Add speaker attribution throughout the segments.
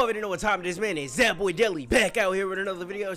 Speaker 1: already know what time it is, man. It's that boy DELI back out here with another video.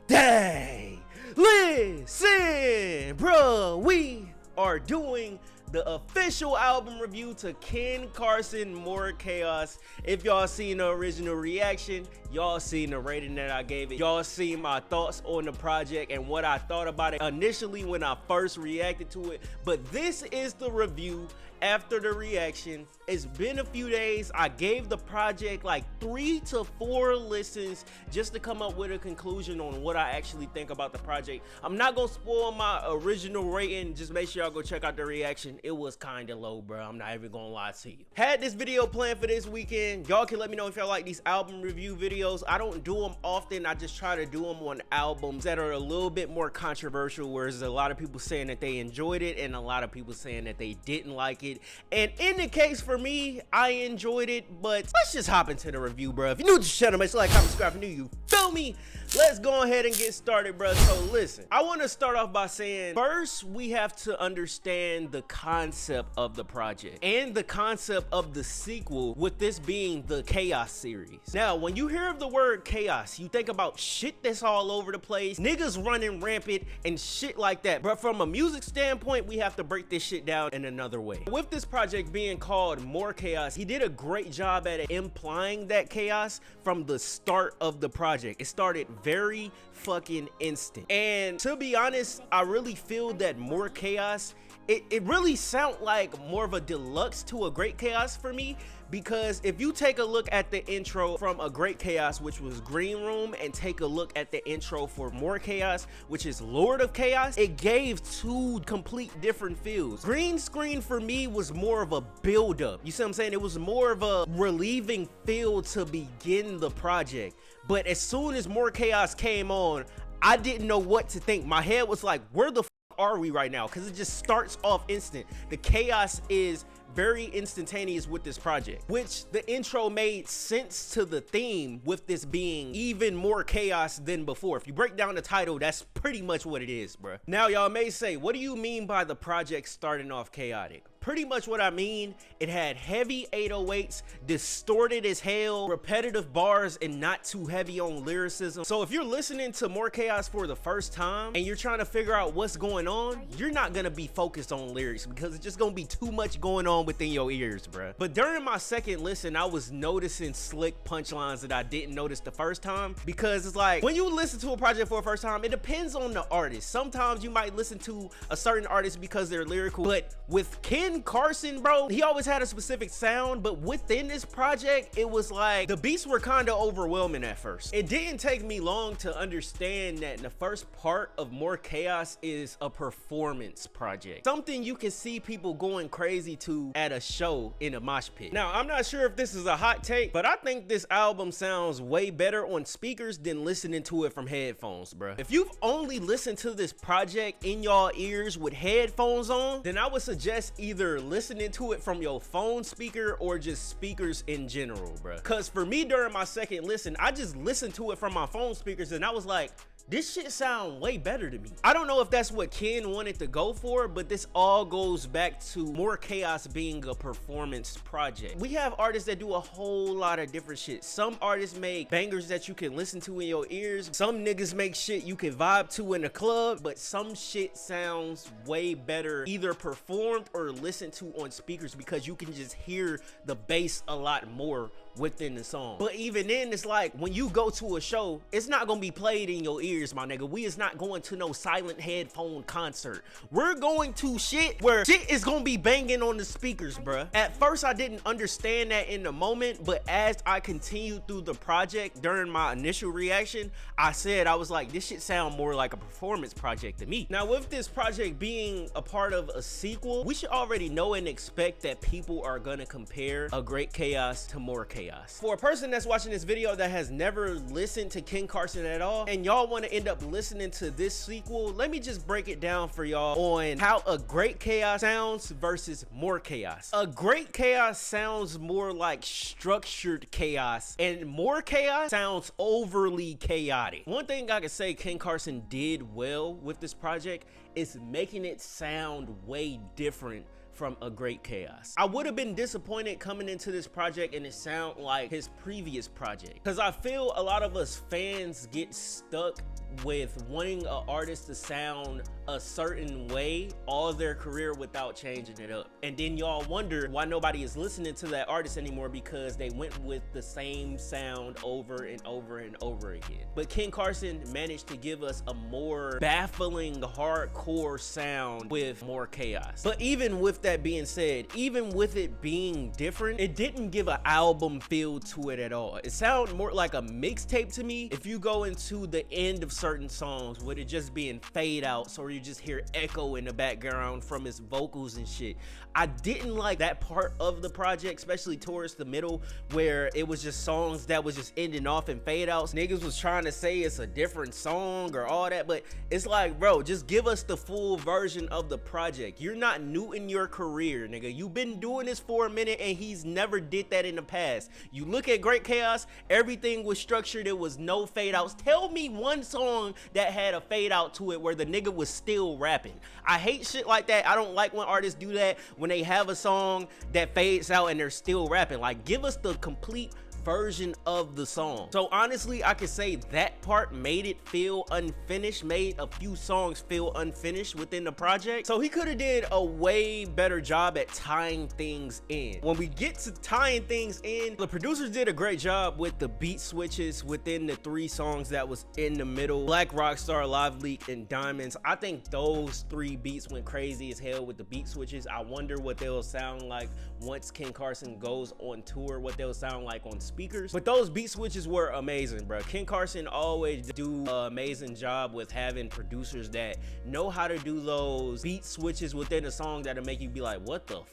Speaker 1: Day. Listen, bro, we are doing the official album review to Ken Carson, More Chaos. If y'all seen the original reaction, y'all seen the rating that I gave it, y'all seen my thoughts on the project and what I thought about it initially when I first reacted to it. But this is the review after the reaction. It's been a few days. I gave the project like 3 to 4 listens just to come up with a conclusion on what I actually think about the project. I'm not gonna spoil my original rating. Just make sure y'all go check out the reaction. It was kind of low, bro. I'm not even gonna lie to you. Had this video planned for this weekend. Y'all can let me know if y'all like these album review videos. I don't do them often. I just try to do them on albums that are a little bit more controversial, where there's a lot of people saying that they enjoyed it and a lot of people saying that they didn't like it. And in the case for me, I enjoyed it. But let's just hop into the review, bro. If you're new to the channel, make sure like, comment, subscribe if you're new, you feel me? Let's go ahead and get started, bro. So listen, I want to start off by saying, first we have to understand the concept of the project and the concept of the sequel, with this being the Chaos series. Now, when you hear of the word chaos, you think about shit that's all over the place, niggas running rampant and shit like that. But from a music standpoint, we have to break this shit down in another way. With this project being called More Chaos, he did a great job at implying that chaos from the start of the project. It started very fucking instant. And to be honest, I really feel that More Chaos, it really sounds like more of a deluxe to a Great Chaos for me, because if you take a look at the intro from a Great Chaos, which was Green Room, and take a look at the intro for More Chaos, which is Lord of Chaos, it gave 2 complete different feels. Green Screen for me was more of a build-up. You see what I'm saying? It was more of a relieving feel to begin the project. But as soon as More Chaos came on, I didn't know what to think. My head was like, where the are we right now? Because it just starts off instant. The chaos is very instantaneous with this project, which the intro made sense to the theme, with this being even more chaos than before. If you break down the title, that's pretty much what it is, bro. Now y'all may say, what do you mean by the project starting off chaotic? Pretty much what I mean, it had heavy 808s, distorted as hell, repetitive bars, and not too heavy on lyricism. So if you're listening to More Chaos for the first time and you're trying to figure out what's going on, you're not gonna be focused on lyrics, because it's just gonna be too much going on within your ears, bruh. But during my second listen, I was noticing slick punchlines that I didn't notice the first time, because it's like, when you listen to a project for the first time, it depends on the artist. Sometimes you might listen to a certain artist because they're lyrical, but with Ken Carson, bro, he always had a specific sound, but within this project, it was like the beats were kind of overwhelming at first. It didn't take me long to understand that the first part of More Chaos is a performance project, something you can see people going crazy to at a show in a mosh pit. Now, I'm not sure if this is a hot take, but I think this album sounds way better on speakers than listening to it from headphones, bro. If you've only listened to this project in y'all ears with headphones on, then I would suggest either listening to it from your phone speaker or just speakers in general, bro. Because for me, during my second listen, I just listened to it from my phone speakers and I was like, this shit sound way better to me. I don't know if that's what Ken wanted to go for, but this all goes back to More Chaos being a performance project. We have artists that do a whole lot of different shit. Some artists make bangers that you can listen to in your ears. Some niggas make shit you can vibe to in the club, but some shit sounds way better either performed or listened to on speakers, because you can just hear the bass a lot more within the song. But even then, it's like, when you go to a show, it's not gonna be played in your ears, my nigga. We is not going to no silent headphone concert. We're going to shit where shit is gonna be banging on the speakers, bruh. At first, I didn't understand that in the moment, but as I continued through the project, during my initial reaction, I was like, this shit sound more like a performance project to me. Now, with this project being a part of a sequel, we should already know and expect that people are gonna compare a Great Chaos to More Chaos. For a person that's watching this video that has never listened to Ken Carson at all, and y'all want to end up listening to this sequel, let me just break it down for y'all on how a Great Chaos sounds versus More Chaos. A Great Chaos sounds more like structured chaos, and More Chaos sounds overly chaotic. One thing I can say Ken Carson did well with this project is making it sound way different from A Great Chaos. I would have been disappointed coming into this project and it sound like his previous project, because I feel a lot of us fans get stuck with wanting an artist to sound a certain way all their career without changing it up, and then y'all wonder why nobody is listening to that artist anymore, because they went with the same sound over and over and over again. But Ken Carson managed to give us a more baffling hardcore sound with More Chaos. But even with that being said, even with it being different, it didn't give an album feel to it at all. It sounded more like a mixtape to me. If you go into the end of certain songs with it just being fade outs, or you just hear echo in the background from his vocals and shit, I didn't like that part of the project, especially towards the middle where it was just songs that was just ending off in fade outs. Niggas was trying to say it's a different song or all that, but it's like, bro, just give us the full version of the project. You're not new in your career, nigga. You've been doing this for a minute and he's never did that in the past. You look at Great Chaos, everything was structured. There was no fade outs. Tell me one song that had a fade out to it where the nigga was still rapping. I hate shit like that. I don't like when artists do that, when they have a song that fades out and they're still rapping. Like, give us the complete version of the song. So honestly, I could say that part made it feel unfinished, made a few songs feel unfinished within the project. So he could have did a way better job at tying things in. When we get to tying things in, the producers did a great job with the beat switches within the 3 songs that was in the middle: Black Rockstar, Live Leak, and Diamonds. I think those 3 beats went crazy as hell with the beat switches. I wonder what they'll sound like once Ken Carson goes on tour, what they'll sound like on speakers. But those beat switches were amazing, bro. Ken Carson always do an amazing job with having producers that know how to do those beat switches within a song that'll make you be like, what the f,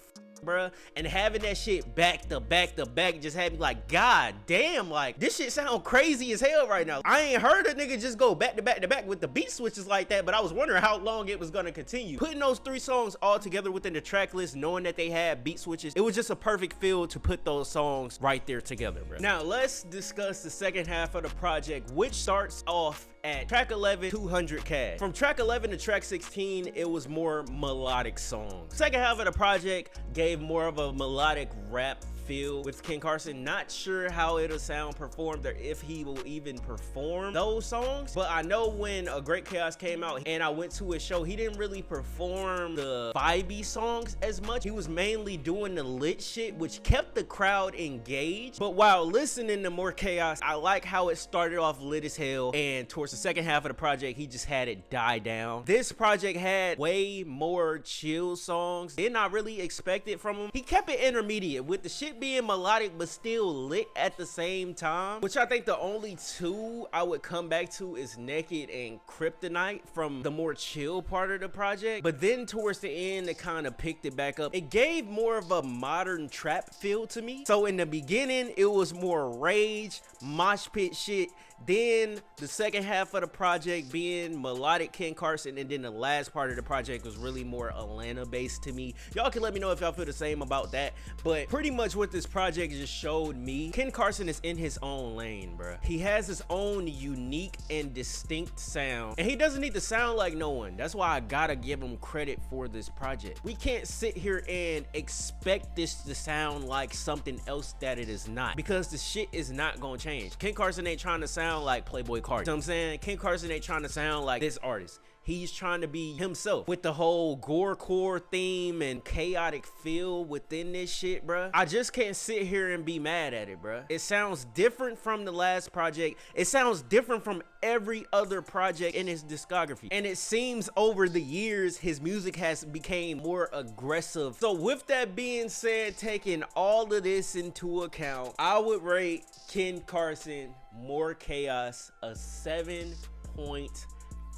Speaker 1: bruh? And having that shit back to back to back just had me like, god damn, like, this shit sound crazy as hell right now. I ain't heard a nigga just go back to back to back with the beat switches like that, but I was wondering how long it was gonna continue. Putting those 3 songs all together within the track list, knowing that they had beat switches, it was just a perfect feel to put those songs right there together, bro. Now let's discuss the second half of the project, which starts off at track 11, 200 Cash. From track 11 to track 16, it was more melodic songs. Second half of the project gave more of a melodic rap feel with Ken Carson. Not sure how it'll sound performed or if he will even perform those songs, but I know when A Great Chaos came out and I went to his show, he didn't really perform the vibey songs as much. He was mainly doing the lit shit, which kept the crowd engaged. But while listening to More Chaos, I like how it started off lit as hell, and towards the second half of the project, he just had it die down. This project had way more chill songs than I really expected from him. He kept it intermediate with the shit being melodic but still lit at the same time, which I think the only 2 I would come back to is Naked and Kryptonite from the more chill part of the project. But then towards the end, it kind of picked it back up. It gave more of a modern trap feel to me. So in the beginning, it was more rage, mosh pit shit. Then the second half of the project being melodic Ken Carson, and then the last part of the project was really more Atlanta based to me. Y'all can let me know if y'all feel the same about that. But pretty much what this project just showed me, Ken Carson is in his own lane, bruh. He has his own unique and distinct sound, and he doesn't need to sound like no one. That's why I gotta give him credit for this project. We can't sit here and expect this to sound like something else that it is not, because the shit is not gonna change. Ken Carson ain't trying to sound like Playboy Cardi. You know what I'm saying? Ken Carson ain't trying to sound like this artist. He's trying to be himself with the whole gorecore theme and chaotic feel within this shit, bruh. I just can't sit here and be mad at it, bruh. It sounds different from the last project. It sounds different from every other project in his discography. And it seems over the years, his music has become more aggressive. So with that being said, taking all of this into account, I would rate Ken Carson More Chaos a 7.4,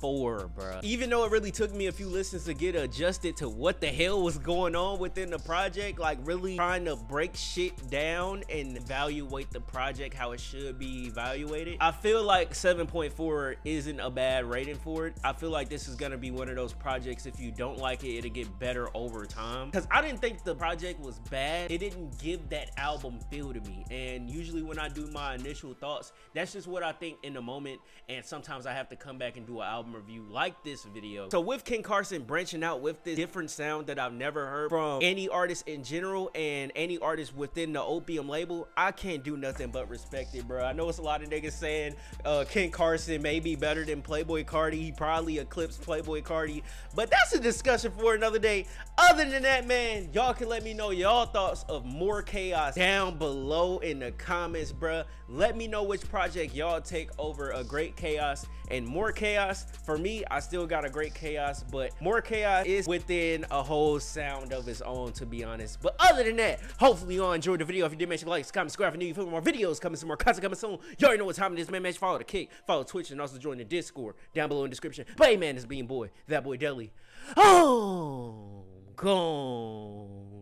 Speaker 1: bruh. Even though it really took me a few listens to get adjusted to what the hell was going on within the project, like really trying to break shit down and evaluate the project how it should be evaluated, I feel like 7.4 isn't a bad rating for it. I feel like this is gonna be one of those projects, if you don't like it, it'll get better over time, because I didn't think the project was bad. It didn't give that album feel to me, and usually when I do my initial thoughts, that's just what I think in the moment, and sometimes I have to come back and do an album album review like this video. So with Ken Carson branching out with this different sound that I've never heard from any artist in general and any artist within the Opium label, I can't do nothing but respect it, bro. I know it's a lot of niggas saying Ken Carson may be better than Playboi Carti. He probably eclipsed Playboi Carti, but that's a discussion for another day. Other than that, man, y'all can let me know y'all thoughts of More Chaos down below in the comments, bruh. Let me know which project y'all take over a Great Chaos and More Chaos. For me, I still got a Great Chaos, but More Chaos is within a whole sound of its own, to be honest. But other than that, hopefully y'all enjoyed the video. If you did, make sure to like, comment, subscribe, and new for more videos coming, some more content coming soon. You already know what time it is, man. Make sure follow the Kick, follow Twitch, and also join the Discord down below in the description. But hey, man, it's being boy, that boy DELI. Oh, gone.